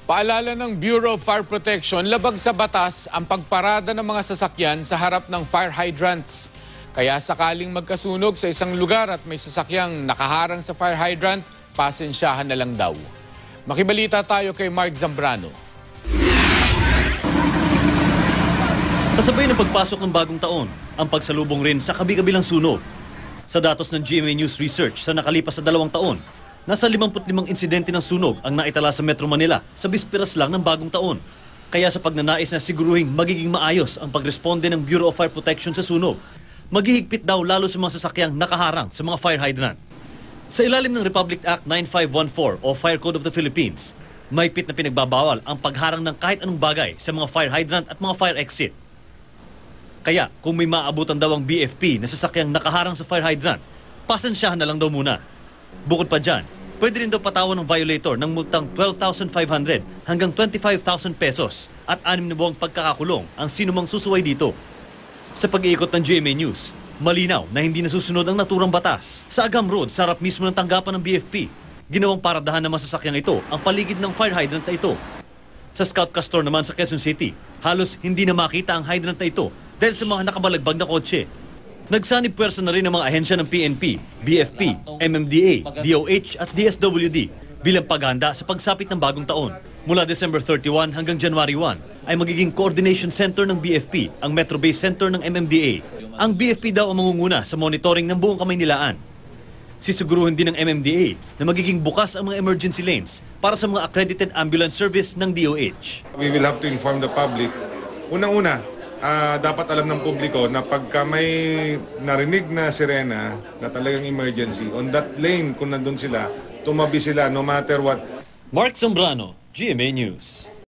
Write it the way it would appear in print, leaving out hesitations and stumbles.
Paalala ng Bureau of Fire Protection, labag sa batas ang pagparada ng mga sasakyan sa harap ng fire hydrants. Kaya sakaling magkasunog sa isang lugar at may sasakyang nakaharang sa fire hydrant, pasensyahan na lang daw. Makibalita tayo kay Mark Zambrano. Kasabay ng pagpasok ng bagong taon, ang pagsalubong rin sa kabi-kabilang sunog. Sa datos ng GMA News Research sa nakalipas sa 2 taon, nasa 55 insidente ng sunog ang naitala sa Metro Manila sa bisperas lang ng bagong taon. Kaya sa pagnanais na siguruhing magiging maayos ang pagresponde ng Bureau of Fire Protection sa sunog, maghihigpit daw lalo sa mga sasakyang nakaharang sa mga fire hydrant. Sa ilalim ng Republic Act 9514 o Fire Code of the Philippines, may pit na pinagbabawal ang pagharang ng kahit anong bagay sa mga fire hydrant at mga fire exit. Kaya kung may maabutan daw ang BFP na sasakyang nakaharang sa fire hydrant, pasensyahan na lang daw muna. Bukod pa dyan, pwede rin daw patawan ng violator ng multang 12,500 hanggang 25,000 pesos at 6 na buwang pagkakakulong ang sinumang susuway dito. Sa pag-iikot ng GMA News, malinaw na hindi nasusunod ang naturang batas. Sa Agam Road, sa harap mismo ng tanggapan ng BFP, ginawang paradahan ng masasakyang ito ang paligid ng fire hydrant na ito. Sa Scout Castor naman sa Quezon City, halos hindi na makita ang hydrant na ito dahil sa mga nakabalagbag na kotse. Nagsanib puwersa na rin ng mga ahensya ng PNP, BFP, MMDA, DOH at DSWD bilang paghahanda sa pagsapit ng bagong taon. Mula December 31 hanggang January 1 ay magiging coordination center ng BFP ang Metro Base Center ng MMDA. Ang BFP daw ang mangunguna sa monitoring ng buong Kamaynilaan. Sisiguruhin din ng MMDA na magiging bukas ang mga emergency lanes para sa mga accredited ambulance service ng DOH. We will have to inform the public. Unang-una, dapat alam ng publiko na pagka may narinig na sirena na talagang emergency, on that lane kung nandun sila, tumabi sila no matter what. Mark Zambrano, GMA News.